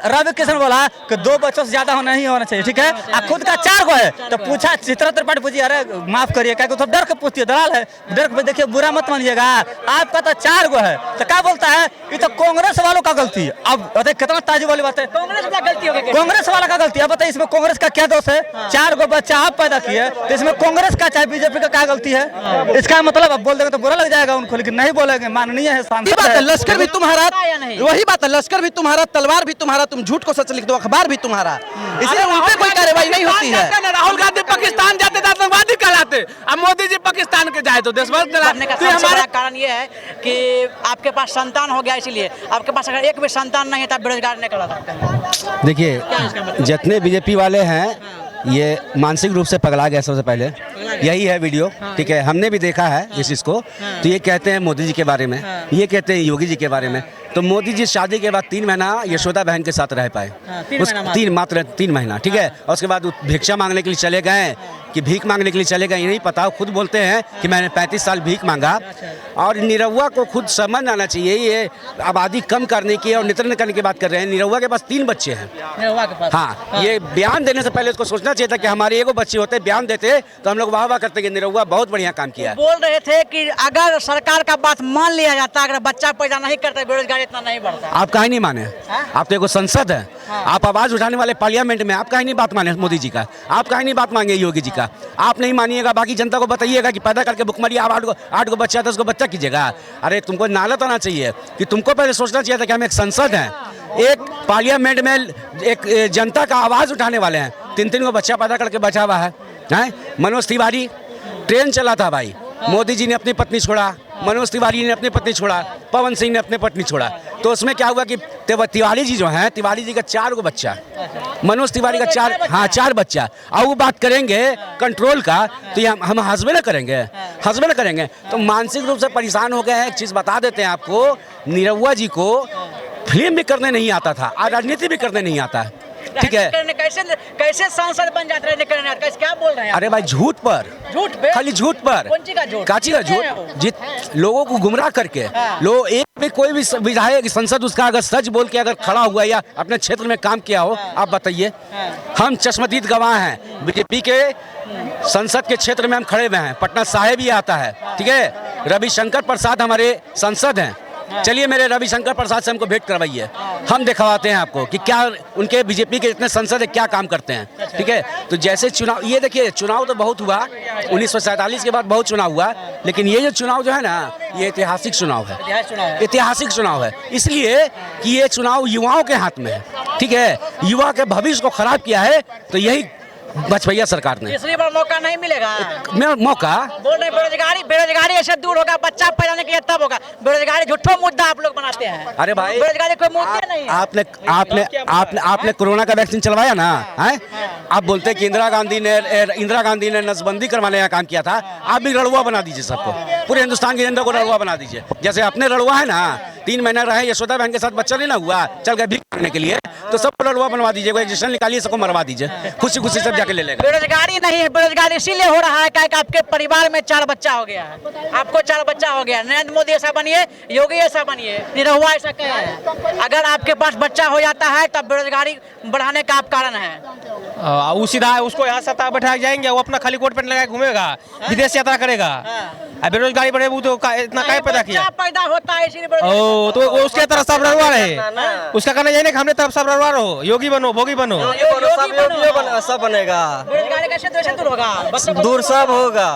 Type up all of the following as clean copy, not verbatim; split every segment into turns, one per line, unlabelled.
रवि किशन बोला कि 2 बच्चों से ज्यादा नहीं होना चाहिए, ठीक है। आप खुद का 4 गो है तो पूछा चित्रा त्रिपाठी पूछी, अरे माफ करिए क्या तो डर के पूछती है, दलाल है, डर के देखिए बुरा मत मानिएगा, आपका तो 4 गो है तो क्या बोलता है ये तो कांग्रेस वालों का गलती है। अब बताइए कितना ताजुब वाली बात है, कांग्रेस का गलती हो गई, कांग्रेस वाला का गलती है। बताइए इसमें कांग्रेस का क्या दोष है? 4 गो बच्चा आप पैदा किए तो इसमें कांग्रेस का चाहे बीजेपी का क्या गलती है? इसका मतलब अब बोल देंगे तो बुरा लग जाएगा उनको, लेकिन नहीं बोलेंगे, माननीय है, सांसद है।
लश्कर भी तुम्हारा, वही बात है, लश्कर भी तुम्हारा, तलवार भी तुम्हारा, तुम झूठ को सच लिख दो, अखबार भी तुम्हारा, इसलिए उन पे कोई कार्रवाई नहीं होती है।
राहुल गांधी पाकिस्तान जाते थे आतंकवादी कहलाते, अब मोदी जी पाकिस्तान के जाए तो देशभक्त कहलाते।
तो हमारा कारण ये है कि आपके पास संतान हो गया, इसलिए आपके पास अगर एक भी संतान नहीं है तो बेरोजगार नहीं करा सकते।
देखिए जितने बीजेपी वाले हैं ये मानसिक रूप से पगला गया, सबसे पहले यही है वीडियो, ठीक है। हमने भी देखा है इस चीज़ को। तो ये कहते हैं मोदी जी के बारे में, ये कहते हैं योगी जी के बारे में। तो मोदी जी शादी के बाद 3 महीना यशोदा बहन के साथ रह पाए, मात्र 3 महीना, ठीक है। और उसके बाद भिक्षा मांगने के लिए चले गए कि भीख मांगने के लिए चले गए, ये नहीं पता। खुद बोलते हैं कि मैंने 35 साल भीख मांगा। और निरहुआ को खुद समझ आना चाहिए, ये आबादी कम करने की और नितरण करने की बात कर रहे हैं। निरहुआ के पास 3 बच्चे हैं। हाँ, ये बयान देने से पहले उसको सोचना चाहिए था कि हमारे एगो बच्चे होते, बयान देते तो हम लोग वाह वाह करते कि निरहुआ बहुत बढ़िया काम किया।
बोल रहे थे कि अगर सरकार का बात मान लिया जाता, अगर बच्चा पैदा नहीं करता बेरोजगारी इतना नहीं बढ़ता।
आप कहीं नहीं माने, आप तो एगो संसद है, आप आवाज उठाने वाले पार्लियामेंट में, आप कहीं नहीं बात माने मोदी जी का, आप कहीं नहीं बात मांगे योगी जी का, आप नहीं मानिएगा। बाकी जनता को बताइएगा कि पैदा करके भुखमरी आप 8 गो बच्चा 10 गो बच्चा कीजिएगा। अरे तुमको नालत आना चाहिए कि तुमको पहले सोचना चाहिए था कि हम एक संसद हैं, एक पार्लियामेंट में एक जनता का आवाज उठाने वाले हैं। 3 गो बच्चा पैदा करके बचा हुआ है। मनोज तिवारी ट्रेन चला था भाई, मोदी जी ने अपनी पत्नी छोड़ा, मनोज तिवारी ने अपनी पत्नी छोड़ा, पवन सिंह ने अपनी पत्नी छोड़ा। तो उसमें क्या हुआ कि तिवारी जी जो हैं, तिवारी जी का 4 गो बच्चा, मनोज तिवारी का 4 बच्चा। और वो बात करेंगे कंट्रोल का तो ये हम हंसबे ना करेंगे। तो मानसिक रूप से परेशान हो गए हैं। एक चीज़ बता देते हैं आपको, निरहुआ जी को फिल्म भी करने नहीं आता था, आज राजनीति भी करने नहीं आता है, ठीक है।
कैसे सांसद बन जाते हैं, क्या बोल रहे हैं?
अरे भाई झूठ पर, खाली झूठ पर, काची का झूठ, लोगों को गुमराह करके। लोग एक भी कोई भी विधायक संसद उसका अगर सच बोल के अगर खड़ा हुआ या अपने क्षेत्र में काम किया हो, आप बताइए। हम चश्मदीद गवाह हैं, बीजेपी के संसद के क्षेत्र में हम खड़े हुए हैं। पटना साहिब भी आता है, ठीक है। रविशंकर प्रसाद हमारे सांसद हैं, चलिए मेरे रविशंकर प्रसाद से हमको भेंट करवाइए, हम दिखवाते हैं आपको कि क्या उनके बीजेपी के जितने सांसद है क्या काम करते हैं, ठीक है। तो जैसे चुनाव, ये देखिए चुनाव तो बहुत हुआ, 1947 के बाद बहुत चुनाव हुआ, लेकिन ये जो चुनाव जो है ना, ये ऐतिहासिक चुनाव है। इसलिए कि ये चुनाव युवाओं के हाथ में है, ठीक है। युवा के भविष्य को खराब किया है तो यही बचपैया सरकार ने,
इसलिए मौका नहीं मिलेगा।
मौका
बोल रहे बेरोजगारी ऐसे दूर होगा, बच्चा पैदा के लिए तब होगा। बेरोजगारी झूठो मुद्दा आप लोग बनाते हैं।
अरे भाई
बेरोजगारी कोई मुद्दा नहीं है।
आपने कोरोना का वैक्सीन चलवाया ना, है? आप बोलते हैं कि इंदिरा गांधी ने नसबंदी करवाने का काम किया था। आप भी रड़ुआ बना दीजिए सबको, पूरे हिंदुस्तान की जनता को रड़ुआ बना दीजिए। जैसे अपने रड़ुआ है ना, 3 महीना रहे यशोदा बहन के साथ, बच्चा नहीं ना हुआ, चल गए भीख मांगने के लिए, तो सबको रड़ुआ बनवा दीजिए, कोई इंजेक्शन निकालिए, सबको मरवा दीजिए, खुशी खुशी सब जाके ले लेगा।
बेरोजगारी नहीं है, बेरोजगारी इसीलिए हो रहा है कि आपके परिवार में 4 बच्चा हो गया है, आपको 4 बच्चा हो गया। नरेंद्र मोदी ऐसा बनिए, योगी ऐसा बनिए, निरहुआ ऐसा कहे हैं। अगर आपके पास बच्चा हो जाता है तब बेरोजगारी बढ़ाने का आप कारण है।
सीधा उसको यहाँ सत्ता बैठा जाएंगे, वो अपना खाली कोट पैंट लगा घूमेगा, विदेश यात्रा करेगा। बेरोजगारी बढ़े तो इतना काय पैदा किया,
पैदा होता है इसीलिए।
तो उसके तरफ सब रड़ुआ रहे, उसका कहना यही नहीं कि हमने तरफ सब रड़ुआ रहो, योगी बनो, भोगी बनो,
सब बनेगा।
बेरोजगारी कैसे दूर होगा?
दूर सब होगा।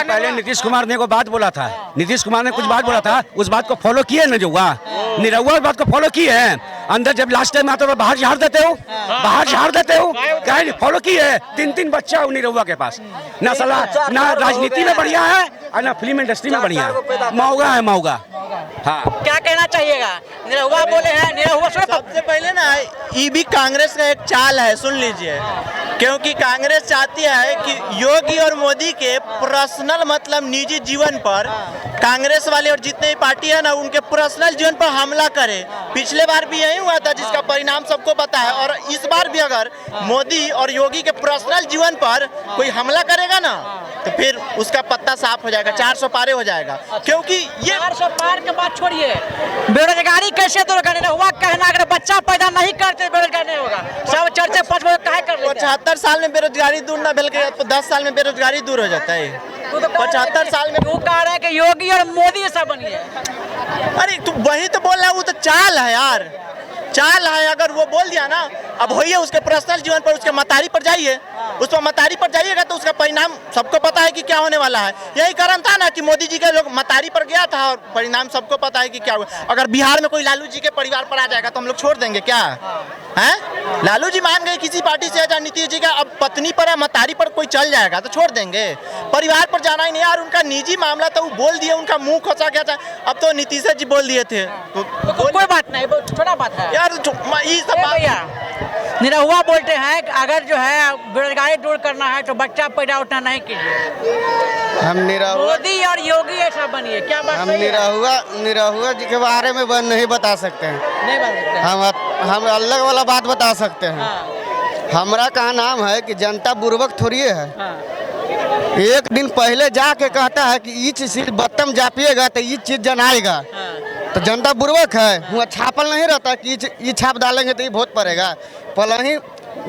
पहले नीतीश कुमार ने को बात बोला था, नीतीश कुमार ने कुछ बात बोला था, उस बात को फॉलो किए ना, जो हुआ निरहुआ उस बात को फॉलो किए हैं। अंदर जब लास्ट टाइम आता तो बाहर झाड़ देते हो, कहीं नहीं फॉलो किए। 3 बच्चा हो निरहुआ के पास, ना सलाह, ना राजनीति में बढ़िया है और ना फिल्म इंडस्ट्री में बढ़िया है, मौगा। हाँ,
क्या कहना चाहिएगा? निरहुआ बोले हैं, निरहुआ
सबसे पहले ना ये भी कांग्रेस का एक चाल है, सुन लीजिए। क्योंकि कांग्रेस चाहती है कि योगी और मोदी के पर्सनल मतलब निजी जीवन पर कांग्रेस वाले और जितने भी पार्टी है ना, उनके पर्सनल जीवन पर हमला करे। पिछले बार भी यही हुआ था, जिसका परिणाम सबको पता है। और इस बार भी अगर मोदी और योगी के पर्सनल जीवन पर कोई हमला करेगा ना, तो फिर उसका पत्ता साफ हो जाएगा, 400 पारे हो जाएगा। क्योंकि ये
400 पार के बात छोड़िए, बेरोजगारी कैसे दूर करने हुआ कहना, अगर बच्चा पैदा नहीं करते बेरोजगार नहीं होगा। सब चर्चे 5 बजे काहे कर लेते हैं?
75 साल में बेरोजगारी दूर ना भेल के तो 10 साल में बेरोजगारी दूर हो जाता है। 75 साल में
वो कह रहे हैं कि योगी और मोदी ऐसा बनिए।
अरे तू वही तो बोल रहा है, वो तो चाल है यार, चाल है। अगर वो बोल दिया ना, अब होइए उसके पर्सनल जीवन पर, उसके मतारी पर जाइए, उस पर मतारी पर जाइएगा तो उसका परिणाम सबको पता है कि क्या होने वाला है। यही कारण था ना कि मोदी जी के लोग मतारी पर गया था और परिणाम सबको पता है कि क्या हुआ। अगर बिहार में कोई लालू जी के परिवार पर आ जाएगा तो हम लोग छोड़ देंगे क्या? हैं? लालू जी मान गए किसी पार्टी से, या नीतीश जी का अब पत्नी पर या मतारी पर कोई चल जाएगा तो छोड़ देंगे? परिवार पर जाना ही नहीं यार, उनका निजी मामला तो वो बोल दिए, उनका मुंह खोसा गया था। अब तो नीतीश जी बोल दिए थे तो
कोई बात नहीं, छोटा बात है
यार। ये सब
भैया निरहुआ बोलते हैं कि अगर जो है बेरोजगारी दूर करना है तो बच्चा पैदा उतना नहीं कीजिए।
हम निरहुआ
मोदी और योगी ऐसा बनिए, क्या बात
हम
सही है?
निरहुआ जी के बारे में नहीं बता सकते हैं।
नहीं बात सकते हैं।
हम अलग वाला बात बता सकते हैं।
हाँ,
हमरा का नाम है कि जनता बुर्बक थोड़ी है।
हाँ,
एक दिन पहले जाके कहता है कि ये चीज बत्तम जापिएगा तो ये चीज जनाएगा,
हाँ।
तो जनता बुर्बक है। वहाँ छापल नहीं रहता कि ये छाप डालेंगे तो ये वोट पड़ेगा। पहले ही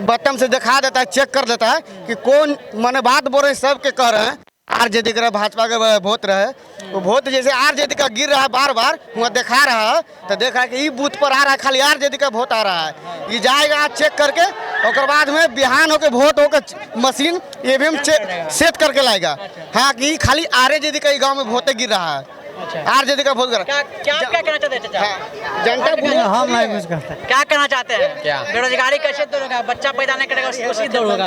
बटन से दिखा देता है, चेक कर देता है कि कौन माने बात बोल रहे, सब के कह रहे हैं आरजेडी का भाजपा के वोट रहे, वो वोट जैसे आरजेडी का गिर रहा है बार बार, वहाँ दिखा रहा है तो देख रहा है कि ये बूथ पर आ रहा है, खाली आरजेडी का वोट आ रहा है। ये जाएगा चेक करके, और बाद में बिहान होकर वोट होकर मशीन ईवीएम सेट करके लाएगा। हाँ कि खाली आरजेडी का गाँव में वोट गिर रहा है, आरजेडी का वोट गिर रहा है।
क्या कहना चाहते हैं चाचा?
जनता
हम नहीं कुछ कहते।
क्या कहना चाहते हैं? बेरोजगारी कैसे दूर होगा? बच्चा पैदा नहीं करेगा उसी दूर होगा।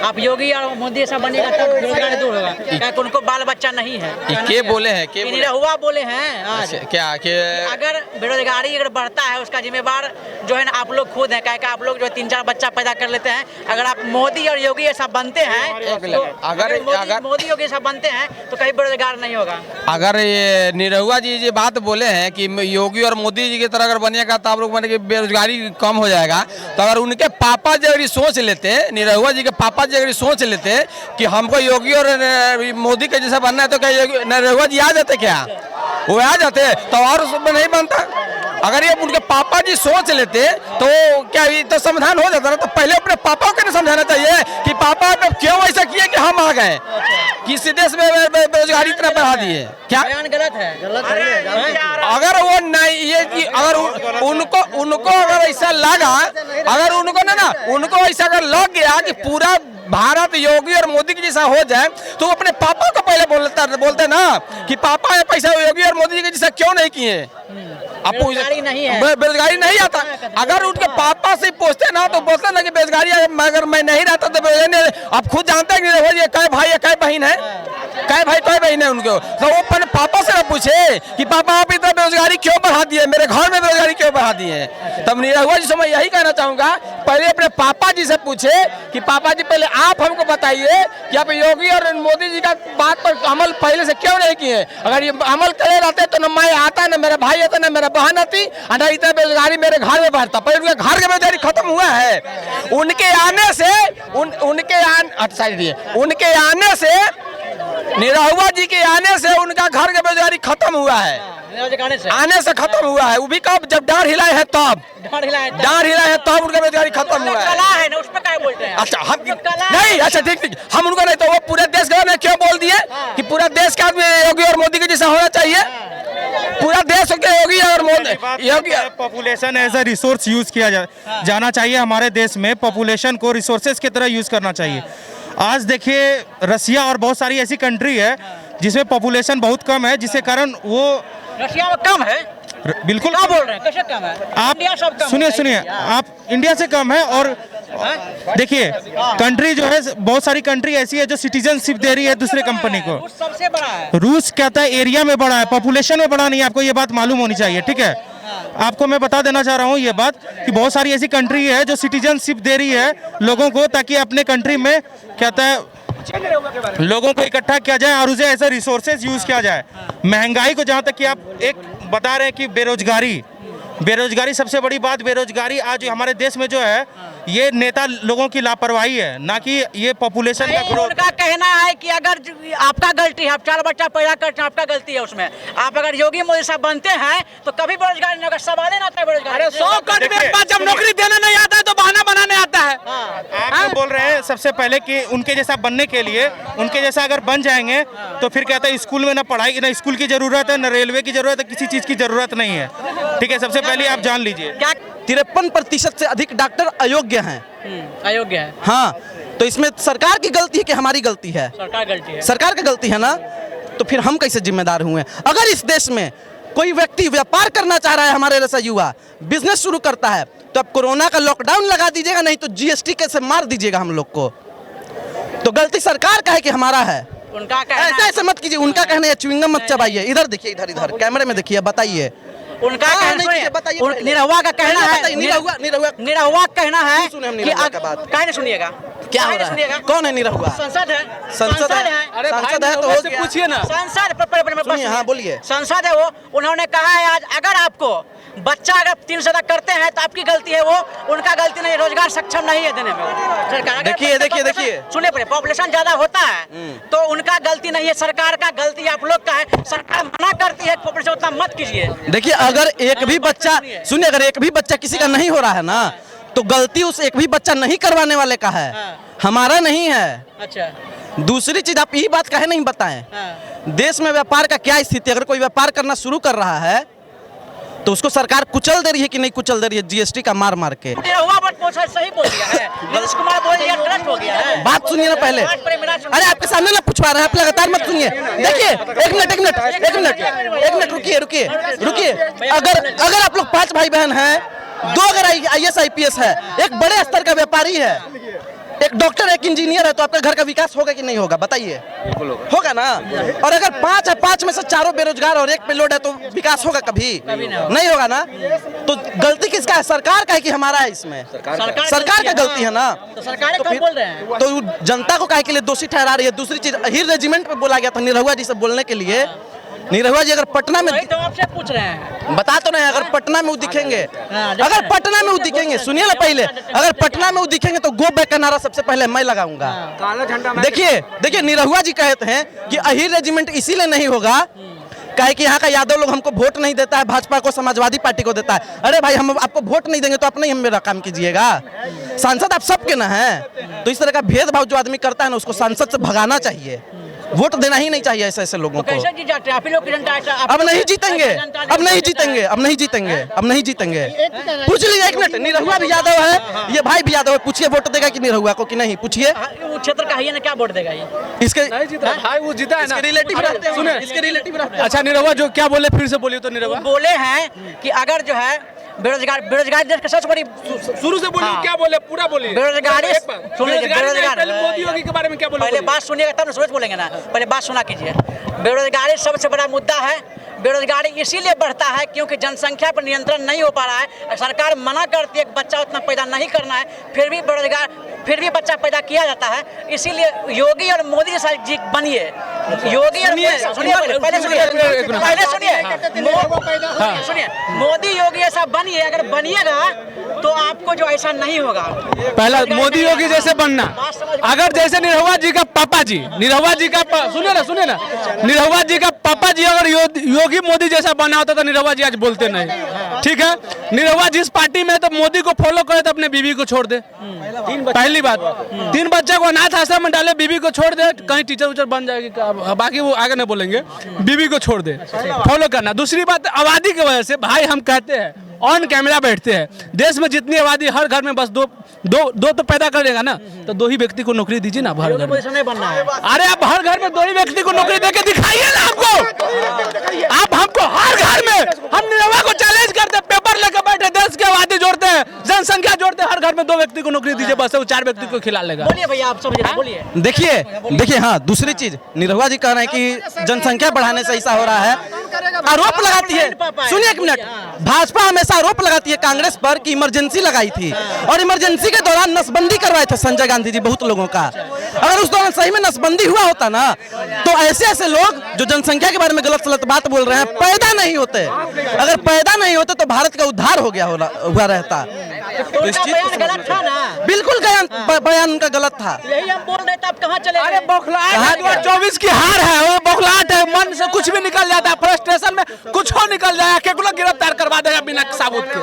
आप योगी और मोदी ऐसा बनेगा तब बेरोजगारी दूर होगा, क्या उनको बाल बच्चा नहीं है?
के बोले हैं, के
निरहुआ बोले हैं आज
क्या कि
अगर बेरोजगारी अगर बढ़ता है उसका जिम्मेवार जो है ना आप लोग खुद हैं। क्या आप लोग जो 3-4 बच्चा पैदा कर लेते हैं, अगर आप मोदी और योगी ऐसा बनते हैं तो अगर मोदी योगी ऐसा बनते हैं तो कहीं बेरोजगार नहीं होगा।
अगर ये निरहुआ जी ये बात बोले हैं कि योगी और मोदी जी की तरह अगर बनिएगा तो आप लोग माने कि बेरोजगारी कम हो जाएगा, तो अगर उनके पापा जी अगर सोच लेते, निरहुआ जी के पापा जी अगर सोच लेते कि हमको योगी और मोदी के जैसा बनना है तो क्या निरहुआ जी आ जाते? क्या वो आ जाते? तो और नहीं बनता। अगर ये उनके पापा जी सोच लेते तो क्या ये तो समाधान हो जाता ना। तो पहले अपने पापा को समझाना चाहिए कि पापा ने क्यों ऐसा किए कि हम आ गए, किसी देश में बेरोजगारी इतना बढ़ा दिए। क्या
बयान गलत है?
अगर वो नहीं ये अगर उनको अगर ऐसा लगा, अगर उनको ऐसा अगर लग गया कि पूरा भारत योगी और मोदी की जैसा हो जाए तो अपने पापा को पहले बोलते ना कि पापा ये पैसा योगी और मोदी जी के जैसा क्यों नहीं किए।
बेरोजगारी नहीं है,
बेरोजगारी नहीं आता। अगर उनके पापा से पूछते ना तो बोलते ना कि बेरोजगारी अगर मैं नहीं रहता तो आप खुद जानते हैं कि ये कै भाई है कै बहन है, कै भाई कै बहन है उनको, तो वो अपने पापा से ना पूछे कि पापा आप इतना बेरोजगारी क्यों बढ़ा दिए, मेरे घर में बेरोजगारी क्यों बढ़ा दिए। तब निरहुआ जी से मैं यही कहना चाहूंगा, पहले अपने पापा जी से पूछे कि पापा जी पहले आप हमको बताइए कि आप योगी और मोदी जी का बात पर अमल पहले से क्यों नहीं किए। अगर ये अमल करे रहते तो न मैं आता, न मेरा भाई आता, न मेरा बहन आती, न इतना बेरोजगारी मेरे घर में बढ़ता। पहले उनके घर की बेरोजगारी खत्म हुआ है, उनके आने से उनके आने से निरहुआ जी के आने से उनका घर का बेरोजगारी खत्म हुआ है, आने से खत्म हुआ है। वो भी कब, जब डार हिलाए है तब, डार हिलाए है तब उनका बेरोजगारी खत्म हुआ है।
कला है ना, उस पर क्या बोलते हैं?
अच्छा हम नहीं, अच्छा ठीक हम उनको नहीं, तो वो पूरे देश के में क्यों बोल दिए कि पूरा देश का आदमी योगी और मोदी के जैसा होना चाहिए, पूरा देश के योगी और Modi. Yogi
population as a resource use किया जाना चाहिए। हमारे देश में पॉपुलेशन को रिसोर्सेज की तरह यूज करना चाहिए। आज देखिए रसिया और बहुत सारी ऐसी कंट्री है जिसमें पॉपुलेशन बहुत कम है, जिसके कारण वो
रशिया में कम है,
बिल्कुल
क्या बोल रहे हैं, कैसे कम है?
आप
इंडिया सब कम
सुनिए
है।
आप इंडिया से कम है। और देखिए कंट्री जो है, बहुत सारी कंट्री ऐसी है जो सिटीजनशिप दे रही है दूसरे कंपनी को।
रूस सबसे बड़ा है।
रूस कहता है एरिया में बड़ा है, पॉपुलेशन में बड़ा नहीं है। आपको ये बात मालूम होनी चाहिए, ठीक है। आपको मैं बता देना चाह रहा हूँ ये बात कि बहुत सारी ऐसी कंट्री है जो सिटीजनशिप दे रही है लोगों को, ताकि अपने कंट्री में कहता है लोगों को इकट्ठा किया जाए और उसे ऐसे रिसोर्सेज यूज किया जाए। महंगाई को जहाँ तक कि आप एक बता रहे हैं कि बेरोजगारी सबसे बड़ी बात, बेरोजगारी आज हमारे देश में जो है ये नेता लोगों की लापरवाही है, ना कि ये पॉपुलेशन का ग्रोथ।
उनका कहना है कि अगर आपका गलती है, आप 4 बच्चा पैदा करते हैं, आपका गलती है उसमें। आप अगर योगी मोदी साहब बनते हैं तो कभी बेरोजगारी नहीं होगा, सवाल ही ना आता है बेरोजगारी।
अरे 100 करोड़ के बाद जब नौकरी देना नहीं आता है तो बहाना बनाने आता है।
आप जो बोल रहे हैं सबसे पहले कि उनके जैसा बनने के लिए, उनके जैसा अगर बन जाएंगे तो फिर कहते हैं स्कूल में ना पढ़ाई, ना स्कूल की जरूरत है, ना रेलवे की जरूरत है, किसी चीज की जरूरत नहीं है। ठीक है, सबसे पहले आप जान लीजिए
53% से अधिक डॉक्टर अयोग्य हैं।
अयोग्य है।
हाँ, तो इसमें सरकार की गलती है कि हमारी गलती है?
सरकार गलती है।
सरकार की गलती है ना, तो फिर हम कैसे जिम्मेदार हुए? अगर इस देश में कोई व्यक्ति व्यापार करना चाह रहा है, हमारे जैसा युवा बिजनेस शुरू करता है, तो अब कोरोना का लॉकडाउन लगा दीजिएगा, नहीं तो जीएसटी कैसे मार दीजिएगा हम लोग को। तो गलती सरकार का है कि हमारा है?
उनका कहना
ऐसे ऐसे मत कीजिए। उनका कहना है च्युइंगम मत चबाइए। इधर देखिए, इधर कैमरे में देखिए, बताइए।
उनका
हाँ,
कहना
नहीं,
है,
बताइए,
उन-
बताइए।
निरहुआ का कहना है, निरहुआ कहना है
सुने हम
कि
निरहुआ का बात।
काहे नहीं सुनिएगा,
क्या हो
काहे
रहा
नहीं सुनिएगा?
है? कौन है निरहुआ?
संसद है,
संसद है।
अरे भाई,
सांसद है तो
निरहुआ
हो
से
गया।
पूछिए ना।
संसद
सुनिए, हाँ, बोलिए।
संसद है वो। उन्होंने कहा है आज अगर आपको बच्चा अगर 3 से तक करते हैं तो आपकी गलती है, वो उनका गलती नहीं, रोजगार सक्षम नहीं है देने में सरकार।
देखिए।
सुनिए पहले, पॉपुलेशन ज्यादा होता है तो उनका गलती नहीं है, सरकार का गलती आप लोग का है। सरकार मना करती है पॉपुलेशन उतना मत कीजिए।
देखिए, अगर एक भी बच्चा, सुनिए, अगर एक भी बच्चा किसी का नहीं हो रहा है ना, तो गलती उस एक भी बच्चा नहीं करवाने वाले का है, हमारा नहीं है।
अच्छा,
दूसरी चीज, आप यही बात काहे नहीं बताएं? देश में व्यापार का क्या स्थिति? अगर कोई व्यापार करना शुरू कर रहा है तो उसको सरकार कुचल दे रही है कि नहीं कुचल दे रही है? जीएसटी का मार मार के।
सही बोल दिया है नीतीश कुमार, बोल दिया गलत हो गया है।
बात सुनिए ना पहले। अरे आपके सामने ना पूछवा रहे हैं, आप लगातार मत सुनिए। देखिए, एक मिनट रुकिए। अगर आप लोग 5 भाई बहन हैं, 2 अगर IAS IPS है, एक बड़े स्तर का व्यापारी है, एक डॉक्टर, एक इंजीनियर है, तो आपके घर का विकास होगा कि नहीं होगा? बताइए। होगा ना। और अगर 5 है, 5 में से 4 बेरोजगार और 1 पे लोड है, तो विकास होगा कभी? नहीं होगा ना। तो गलती किसका है? सरकार का है कि हमारा है? इसमें सरकार का गलती है ना।
तो सरकार कब बोल रहे हैं?
तो जनता को काहे के लिए दोषी ठहरा रही है? दूसरी चीज, अहिर रेजिमेंट पे बोला गया था निरहुआ जी से बोलने के लिए। निरहुआ जी अगर पटना में,
तो आपसे पूछ रहे हैं,
बता तो नहीं, अगर पटना में वो दिखेंगे, अगर पटना में वो दिखेंगे, सुनिए ना पहले, अगर पटना में वो दिखेंगे तो गो बैक का नारा सबसे पहले मैं लगाऊंगा। देखिए, निरहुआ जी कहते हैं कि अहिर रेजिमेंट इसीलिए नहीं होगा काहे कि यहाँ का यादव लोग हमको वोट नहीं देता है, भाजपा को, समाजवादी पार्टी को देता है। अरे भाई, हम आपको वोट नहीं देंगे तो आप नहीं हम मेरा काम कीजिएगा। सांसद आप सबके ना हैं, तो इस तरह का भेदभाव जो आदमी करता है ना, उसको सांसद से भगाना चाहिए। वोट देना ही नहीं चाहिए ऐसे लोगों को।
कैसे जीत जाते हैं आप ही लोग की जनता?
अब नहीं जीतेंगे। पूछ लीजिए, 1 मिनट। निरहुआ भी यादव है, ये भाई भी यादव है, पूछिए वोट देगा कि निरहुआ को कि नहीं? पूछिए।
वो क्षेत्र का है ना, क्या वोट देगा ये?
इसके
भाई वो जीता है ना,
रिलेटिव रहते हैं,
सुने।
इसके रिलेटिव रहते हैं।
अच्छा, निरहुआ जो क्या बोले, फिर से बोलिए तो। निरहुआ
बोले हैं कि अगर जो है बेरोजगारी देश की सबसे बड़ी,
शुरू से बोलिए, क्या बोले, पूरा बोलिए।
बेरोजगारी, सुन लीजिए,
पहले मोदी योगी के बारे में क्या बोले?
पहले बात सुनिएगा तब ना सोच बोलेंगे ना, पहले बात सुना कीजिए। बेरोजगारी सबसे बड़ा मुद्दा है। बेरोजगारी इसीलिए बढ़ता है क्योंकि जनसंख्या पर नियंत्रण नहीं हो पा रहा है। सरकार मना करती है कि बच्चा उतना पैदा नहीं करना है, फिर भी बच्चा पैदा किया जाता है। इसीलिए योगी और मोदी जैसा जी बनिए। योगी और सुनिए, मोदी योगी ऐसा बनिए। अगर बनिएगा तो आपको जो ऐसा नहीं होगा।
पहला मोदी योगी जैसे बनना। अगर जैसे निरहुआ जी का पापा जी, सुनिए ना, निरहुआ जी का पापा जी अगर योगी मोदी जैसा बना होता तो निरहुआ जी आज बोलते नहीं। ठीक है, निरहुआ जिस पार्टी में तो मोदी को फॉलो करे तो अपने बीवी को छोड़ दे। पहली बात, 3 बच्चा को अनाथ आश्रम में डाले, बीवी को छोड़ दे, कहीं टीचर उचर बन जाएगी, बाकी वो आगे नहीं बोलेंगे, बीवी को छोड़ दे, फॉलो करना। दूसरी बात, आबादी की वजह से भाई हम कहते हैं, ऑन कैमरा बैठते हैं, देश में जितनी आबादी, हर घर में बस दो तो पैदा कर देगा ना, तो 2 ही व्यक्ति को नौकरी दीजिए ना हर घर में। अरे आप हर घर में 2 ही व्यक्ति को नौकरी देके दिखाइए ना हमको। आप हमको हर घर में, हम निरहुआ को चैलेंज करते हैं, पेपर लेकर बैठे, देश की आबादी जोड़ते हैं, जनसंख्या जोड़ते हैं, हर घर में 2 व्यक्ति को नौकरी दीजिए, बस वो 4 व्यक्ति को खिला लेगा।
बोलिए भैया, आप समझिए, बोलिए।
देखिए, हाँ, दूसरी चीज, निरहुआ जी कह रहे हैं कि जनसंख्या बढ़ाने से ऐसा हो रहा है, आरोप लगाती है। सुनिए 1 मिनट, भाजपा हमेशा आरोप लगाती है कांग्रेस पर कि इमरजेंसी लगाई थी, और इमरजेंसी के दौरान नसबंदी करवाए थे संजय गांधी जी बहुत लोगों का। अगर उस दौरान सही में नसबंदी हुआ होता ना, तो ऐसे लोग जो जनसंख्या के बारे में गलत बात बोल रहे हैं पैदा नहीं होते। अगर पैदा नहीं होते तो भारत का उद्धार हो गया हुआ रहता।
तो इस चीज गलत था ना।
बिल्कुल बयान उनका गलत था।
यही हम बोल रहे थे, आप कहाँ चले
अरे
गए?
बौखलाहट 2024 की हार है, वो बौखलाहट है, मन से कुछ भी निकल जाता है, फ्रस्ट्रेशन में कुछ हो निकल जाएगा, केकुला गिरफ्तार करवा देगा बिना सबूत के।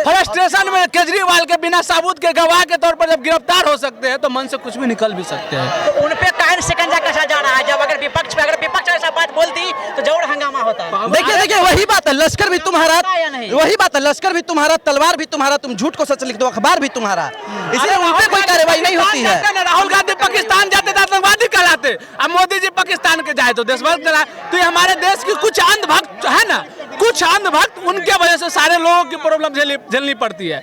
फ्रस्ट्रेशन में केजरीवाल के बिना सबूत के गवाह के तौर पर जब गिरफ्तार हो सकते हैं तो मन से कुछ भी निकल भी सकते हैं।
तो उन पे काहे शिकंजा कसा जा रहा है? जब अगर विपक्ष ऐसा बात बोलती तो जरूर हंगामा होता है।
देखिए वही बात है, लश्कर भी तुम्हारा,
या नहीं?
वही बात है, लश्कर भी तुम्हारा, तलवार भी तुम्हारा, तुम झूठ को सच लिख दो, अखबार भी तुम्हारा, इसलिए उन पे कोई कार्रवाई नहीं होती है।
राहुल गांधी पाकिस्तान जाते थे आतंकवादी कहलाते, अब मोदी जी पाकिस्तान के जाए तो देशभक्त कहलाए। तो ये हमारे देश की कुछ अंधभक्त है ना, कुछ अंधभक्त, उनके वजह से सारे लोगों की प्रॉब्लम झेलनी पड़ती है।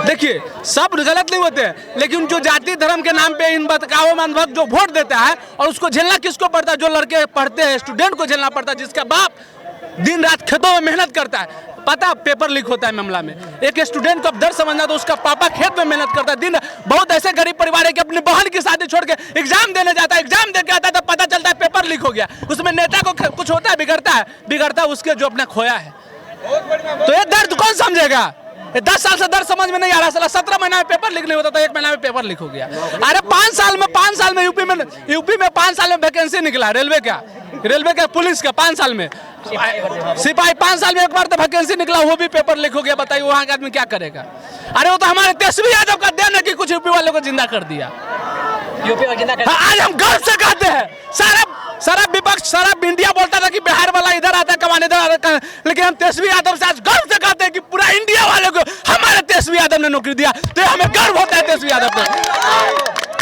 देखिए सब गलत नहीं होते, लेकिन जो जाति धर्म के नाम पे इन बतकाओं में अंधभक्त जो वोट देता है, और उसको झेलना किसको पड़ता है? जो लड़के पढ़ते हैं, स्टूडेंट को झेलना पड़ता है, जिसका बाप दिन रात खेतों में मेहनत करता है। पता पेपर लीक होता है मामला में, एक स्टूडेंट को अब डर समझना, तो उसका पापा खेत में मेहनत करता है दिन। बहुत ऐसे गरीब परिवार है कि अपनी बहन की शादी छोड़ के एग्जाम देने जाता है, एग्जाम दे के आता है तो पता चलता है पेपर लीक हो गया। उसमें नेता को कुछ होता है, बिगड़ता है उसके जो अपना खोया है। तो ये दर्द कौन समझेगा? 10 साल से दर्द समझ में नहीं आ रहा। साला 17 महीना में पेपर लीक नहीं होता था, 1 महीना में पेपर लीक हो गया। अरे 5 साल में यूपी में 5 साल में वैकेंसी निकला रेलवे का पुलिस का 5 साल में, सिपाही 5 साल में एक बार तो वैकेंसी निकला, वो भी पेपर लीक हो गया। बताइए वहाँ का आदमी क्या करेगा? अरे वो तो हमारे तेजस्वी यादव का देन है कि कुछ यूपी वालों को जिंदा कर दिया। आज हम गर्व से कहते हैं, सारा विपक्ष, सारा इंडिया बोलता था कि बिहार वाला इधर आता है कमाने, इधर आता है, लेकिन हम तेजस्वी यादव से आज गर्व से कहते हैं कि पूरा इंडिया वालों को हमारे तेजस्वी यादव ने नौकरी दिया। तो हमें गर्व होता है तेजस्वी यादव पे।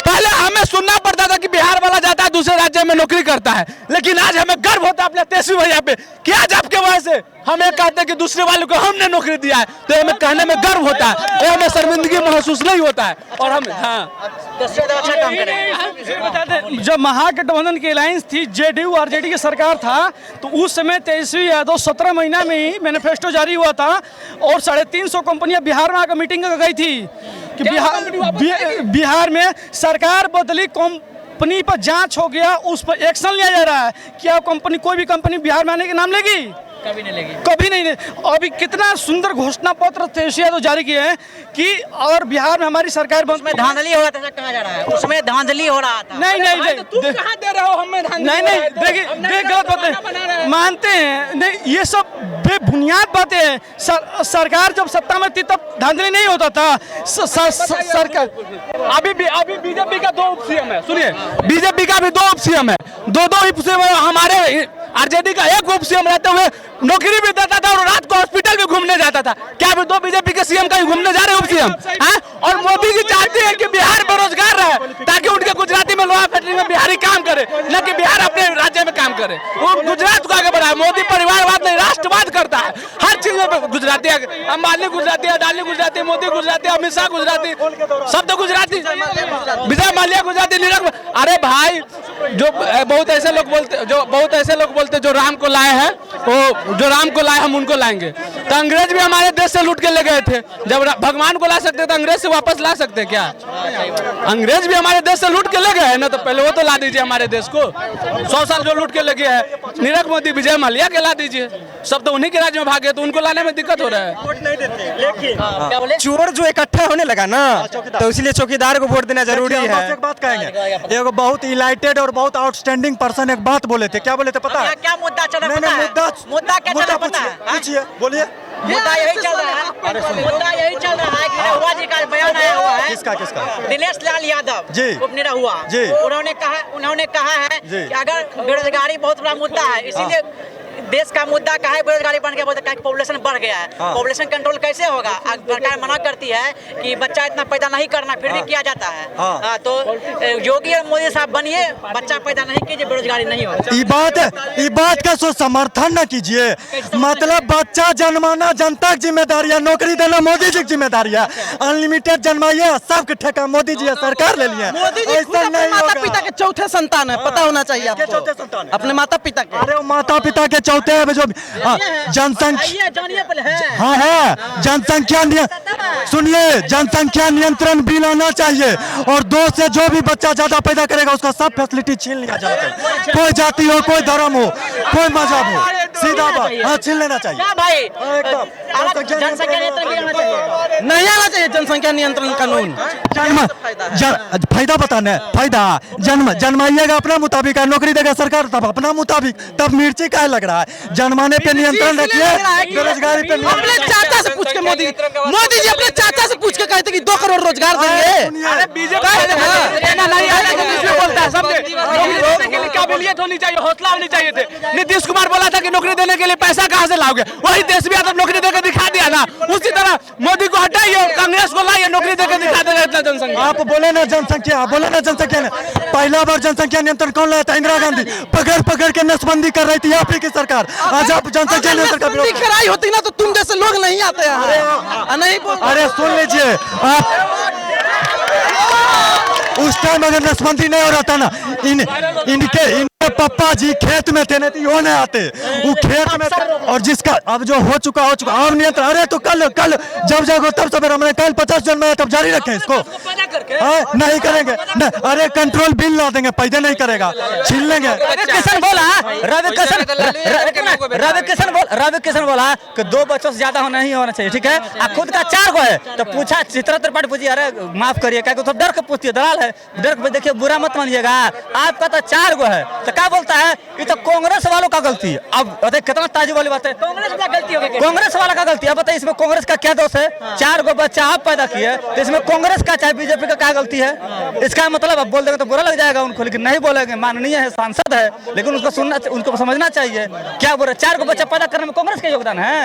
पहले हमें सुनना पड़ता था कि बिहार वाला जाता है दूसरे राज्य में नौकरी करता है, लेकिन आज हमें गर्व होता है अपने तेजस्वी भैया पे कि आज आपके वजह से हम ये कहते हैं कि दूसरे वालों को हमने नौकरी दिया है। तो हमें कहने में गर्व होता है, हमें शर्मिंदगी महसूस नहीं होता है। और हम
अच्छा काम करें।
जब महागठबंधन की अलायंस थी, जेडीयू आरजेडी की सरकार था, तो उस समय तेजस्वी यादव 17 महीना में ही मैनिफेस्टो जारी हुआ था, और 350 कंपनियां बिहार में आकर मीटिंग कर गई थी कि बिहार में सरकार बदली, कंपनी पर जांच हो गया, उस पर एक्शन लिया जा रहा है। क्या कंपनी, कोई भी कंपनी बिहार में आने के नाम लेगी?
कभी नहीं लेगी,
कभी नहीं। अभी कितना सुंदर घोषणा पत्र तेजस्वी यादव जारी किए हैं कि और बिहार में हमारी सरकार
उसमें धांधली हो रहा था, कहा जा रहा है उसमें धांधली हो रहा था।
नहीं,
तुम कहाँ दे रहे हो हमें?
नहीं, देखिए गलत बातें मानते हैं, नहीं ये सब बेबुनियाद बातें हैं। सरकार जब सत्ता में थी तब धांधली नहीं होता था। सरकार
अभी बीजेपी का 2 उप सीएम है, सुनिए, बीजेपी का भी 2 उप सीएम है, 2 उप सीएम। हमारे आरजेडी का 1 उप सीएम रहते हुए नौकरी भी देता था और रात को हॉस्पिटल भी घूमने जाता था। क्या अभी 2 बीजेपी के सीएम कहीं घूमने जा रहे उप सीएम? और मोदी जी चाहते हैं कि बिहार बेरोजगार रहे, ताकि उनके गुजराती में लोहा फैक्ट्री में बिहारी काम करे, न कि बिहार अपने राज्य में काम करे। वो गुजरात को आगे बढ़ाए। मोदी परिवारवाद नहीं, राष्ट्रवाद करता है। हर चीज में गुजराती, अंबानी गुजराती, अडानी गुजराती, मोदी गुजराती, अमित शाह गुजराती, सब तो गुजराती, विजय माल्या गुजराती, नीरज। अरे भाई, जो बहुत ऐसे लोग बोलते जो राम को लाए हैं, वो जो राम को लाए हम उनको लाएंगे। तो अंग्रेज भी हमारे देश से लूट के ले गए थे। जब भगवान को ला सकते तो अंग्रेज से वापस ला सकते क्या? अंग्रेज भी हमारे देश से लूट के ले गए हैं ना, तो पहले वो तो ला दीजिए हमारे देश को। 100 साल जो लूट के ले गए हैं, नीरज मोदी, विजय माल्या के ला दीजिए। सब तो उन्हीं के राज्य में भागे, तो उनको लाने में दिक्कत हो रहा है।
वोट नहीं देते, लेकिन चोर जो इकट्ठा होने लगा ना, तो इसलिए चौकीदार को वोट देना जरूरी है। एक बात कहेंगे, एक बहुत इलाइटेड और बहुत आउटस्टैंडिंग पर्सन एक बात बोले थे। क्या बोले थे पता है?
क्या मुद्दा चल रहा है? मुद्दा क्या चल रहा है पता है?
पूछिए, बोलिए।
मुद्दा यही चल रहा है, मुद्दा यही चल रहा है कि निरहुआ जी का बयान आया हुआ है।
किसका?
दिनेश लाल यादव
जी,
उप निरहुआ जी, उन्होंने कहा है कि अगर बेरोजगारी बहुत बड़ा मुद्दा है, इसीलिए देश का मुद्दा का है बेरोजगारी बढ़ गया, पॉपुलेशन बढ़ गया है। पॉपुलेशन कंट्रोल कैसे होगा? सरकार मना करती है कि बच्चा इतना पैदा नहीं करना, फिर भी किया जाता है। तो योगी और मोदी साहब बनिए, बच्चा पैदा नहीं कीजिए, बेरोजगारी नहीं होगी।
ये बात का सो समर्थन न कीजिए। मतलब बच्चा जन्माना जनता की जिम्मेदारी है, नौकरी देना मोदी जी की जिम्मेदारी है। अनलिमिटेड जन्माइए, सबके ठेका मोदी जी सरकार ले लिया।
माता पिता के चौथे संतान है, पता होना चाहिए आपको। अपने माता पिता के,
अरे माता पिता के चौथे है जो जनसंख्या, हाँ है जनसंख्या, सुनिए, जनसंख्या नियंत्रण बिल आना चाहिए, और 2 से जो भी बच्चा ज्यादा पैदा करेगा उसका सब फैसिलिटी छीन लिया जाना चाहिए। कोई जाति हो, कोई धर्म हो, कोई मजहब हो, सीधा बात, हाँ छीन लेना चाहिए।
जनसंख्या नियंत्रण बिल आना चाहिए।
नहीं होना चाहिए जनसंख्या नियंत्रण कानून।
फायदा बताना फायदा जन्माइएगा अपना मुताबिक है, नौकरी देगा सरकार तब अपना मुताबिक, तब मिर्ची का लग रहा है। जन्माने पे नियंत्रण रखिए, बेरोजगारी पे
अपने चाचा से पूछ के मोदी जी अपने चाचा से पूछ के कहते कि 2 करोड़ रोजगार देंगे।
अरे काबिलियत होनी चाहिए, हौसला होनी चाहिए थे। नीतीश कुमार बोला था कि नौकरी देने के लिए पैसा कहाँ से लाओगे, वही देश भी यादव नौकरी देकर दिखा दिया ना। उसी तरह मोदी को हटाइए और कांग्रेस को लाइए, नौकरी देकर दिखा देगा इतना जनसंख्या।
आप बोले ना जनसंख्या, बोले ना जनसंख्या ने पहला बार जनसंख्या नियंत्रण कौन लाया था? इंदिरा गांधी पकड़ के नसबंदी कर रही थी आप ही की सरकार। आज आप जनसंख्या नियंत्रण का विरोध
कराई होती ना तो तुम जैसे लोग नहीं आते हैं। नहीं
अरे सुन लीजिए आप, उस टाइम अगर नसबंदी नहीं हो रहा था ना, इनके पप्पा जी खेत में थे, नहीं तो वो नहीं आते, वो खेत में। और जिसका अब जो हो चुका अब नियंत्रण। अरे तो कल जब जागो तब सवेरा, मैंने कल 50 जन में तब जारी रखें इसको। नहीं करेंगे नहीं, अरे कंट्रोल बिल ला देंगे, पैदे नहीं करेगा, छीन लेंगे।
रविकिशन बोला कि 2 बच्चों से ज्यादा नहीं होना चाहिए, ठीक है। अब खुद का 4 गो है तो पूछा चित्रा त्रिपाठी पूछी, अरे माफ करिए, क्या तो डर के पूछती है, दलाल है, डर के देखिए बुरा मत मानिएगा, आपका तो 4 गो है। तो क्या बोलता है, ये तो कांग्रेस वालों का गलती है। अब बताइए कितना ताजुब वाली बात है, कांग्रेस वाला गलती हो गई, कांग्रेस वाला का गलती है। बताइए इसमें कांग्रेस का क्या दोष है? 4 गो बच्चा आप पैदा किए तो इसमें कांग्रेस का चाहे बीजेपी का क्या गलती है? इसका मतलब अब बोल देंगे तो बुरा लग जाएगा उनको, लेकिन नहीं बोलेंगे, माननीय है, सांसद है, लेकिन उसको सुनना, उनको समझना चाहिए। क्या बोल रहे, 4 गो बच्चा पैदा करने में कांग्रेस का योगदान है?